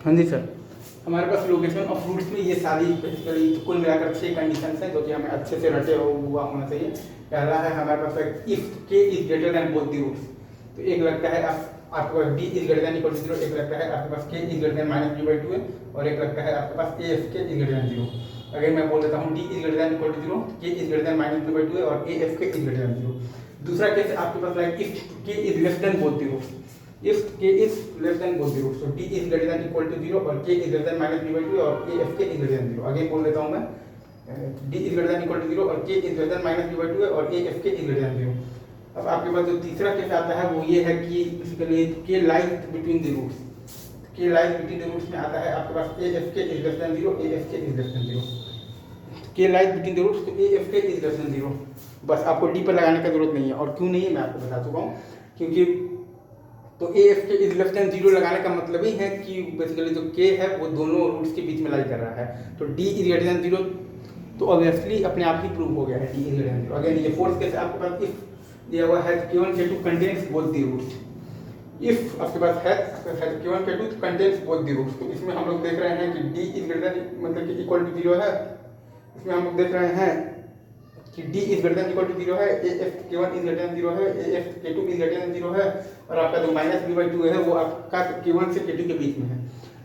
हाँ जी सर। हमारे पास location of roots में ये सारी बेसिकली कुल मिलाकर 6 कंडीशन हैं जो कि हमें अच्छे से रटे हुआ होना चाहिए। पहला है हमारे पास इफ के is greater than both the roots, तो एक लगता है आपके पास D is greater than equal to 0, एक लगता है आपके पास k is greater than minus b by 2 है, और एक लगता है आपके पास ए एफ के इज ग्रेटर देन 0। अगर मैं बोल देता हूँ D is greater than equal to 0, k is greater than minus b by 2 है और ए एफ के इज ग्रेटर देन 0। दूसरा केस आपके पास लाइक इफ के is less than both the roots, if k is less than both the roots, so d is greater than equal to 0 और k is greater than minus b by 2 और a f k is greater than 0। Again बोल देता हूँ मैं, d is greater than equal to 0 और k is greater than minus b by 2 है और a f k is greater than 0। अब आपके पास जो तीसरा केस आता है वो ये है कि basically k lies between the roots, k lies between the roots में आता है आपके पास a f k is less than 0, a f k is less than 0। k lies between the roots तो a f k is less than 0। बस आपको d पर लगाने का जरूरत नहीं है, और क्यों नहीं है मैं आपको बता चुका हूँ, क्योंकि तो ए एफ के इज लेस देन 0 लगाने का मतलब ही है कि बेसिकली जो के है वो दोनों रूट्स के बीच में लाई कर रहा है, तो डी इज ग्रेटर देन 0 तो ऑब्वियसली अपने आप ही प्रूव हो गया है D is greater than 0। Again ये फोर्थ केस आपके पास इफ दिया हुआ है k1 k2 contains both the roots, if आपके पास है k1 k2 contains both the roots, तो इसमें हम लोग देख रहे हैं कि डी इज ग्रेटर देन मतलब कि इक्वल टू 0 है, इसमें हम लोग देख रहे हैं कि d is greater than equal to 0 है, a f k1 is greater than 0 है, a f k2 is greater than 0 है, और आपका जो माइनस b बाई 2 है वो आपका k1 से k2 के बीच में है।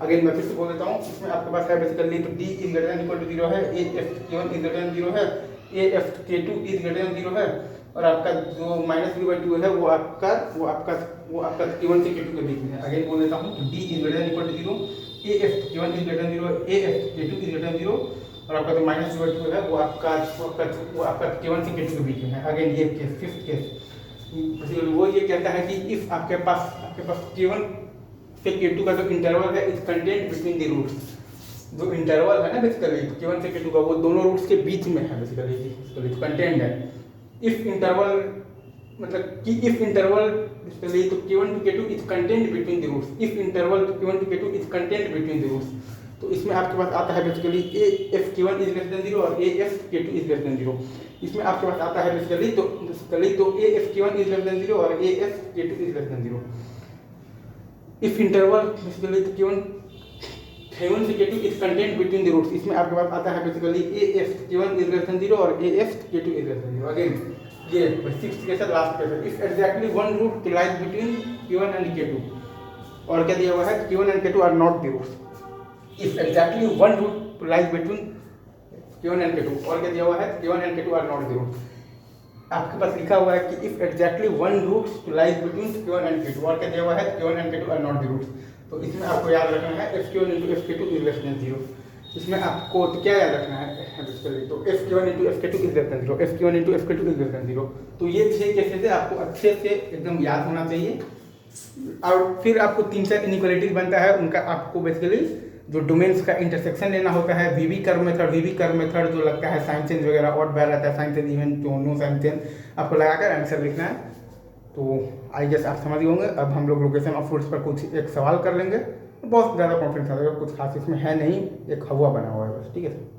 अगेन मैं फिर से बोल देता हूँ, इसमें आपके पास है बेसिकली तो d is greater than equal to 0 है, a f k1 is greater than 0 है, a f k2 is greater than 0 है, और आपका जो माइनस b बाई 2 है वो आपका k1 से k2 के बीच में है। अगेन बोल देता हूँ d is greater than equal to 0, a f k1 is greater than 0, a f k2 is greater than 0, और आपका जो माइनस b बाई 2 है वो आपका k1 से k2 के बीच में है। अगेन ये केस फिफ्थ केस वो ये कहता है कि इफ आपके पास k1 से k2 का जो इंटरवल है is content between the roots, जो इंटरवल है ना बेसिकली k1 से k2 का वो दोनों रूट्स के बीच में है बेसिकली कंटेंट है। इफ इंटरवल मतलब कि इफ इंटरवल बेसिकली तो k1 to k2 is content between the roots, if interval k1 to k2 is content between the roots, तो इसमें आपके पास आता है basically A F k1 is less than 0 और A F k2 is less than 0। इसमें आपके पास आता है बेसिकली तो A F k1 is less than 0 और A F k2 is less than 0। If interval basically तो k1 से k2 is content between the roots, इसमें आपके पास आता है basically A F k1 is less than 0 और A F k2 is less than 0। Again ये सिक्स्थ केस है, लास्ट केस है, if exactly one root lies between k1 and k2, और क्या दिया हुआ है k1 and k2 are not the roots, if exactly one root lies between k1 and k2, और क्या दिया हुआ है k1 and k2 are not the root। आपके पास लिखा हुआ है कि if exactly one root lies between k1 and k2, और क्या दिया हुआ है k1 and k2 are not the roots। तो इसमें आपको याद रखना है f1 into f2 is less than 0। इसमें आपको तो क्या याद रखना है बेसिकली तो f1 into f2 is less than 0, f1 into f2 is less than 0। तो ये 6 केसेस है आपको अच्छे से एकदम याद होना चाहिए, और फिर आपको 3-4 इनइक्वालिटीज बनता है उनका आपको बेसिकली जो डोमेन्स का इंटरसेक्शन लेना होता है, वीवी कर्व मेथड जो लगता है साइन चेंज वगैरह और बार रहता है साइन चेंज इवन जो नो साइन चेंज आपको लगाकर आंसर लिखना है। तो आई गेस आप समझ गए होंगे। अब हम लोग लोकेशन ऑफ रूट्स पर कुछ एक सवाल कर लेंगे, बहुत ज़्यादा कॉन्फिडेंस आ जाएगा, कुछ खास इसमें है नहीं, एक हवा बना हुआ है बस, ठीक है सर।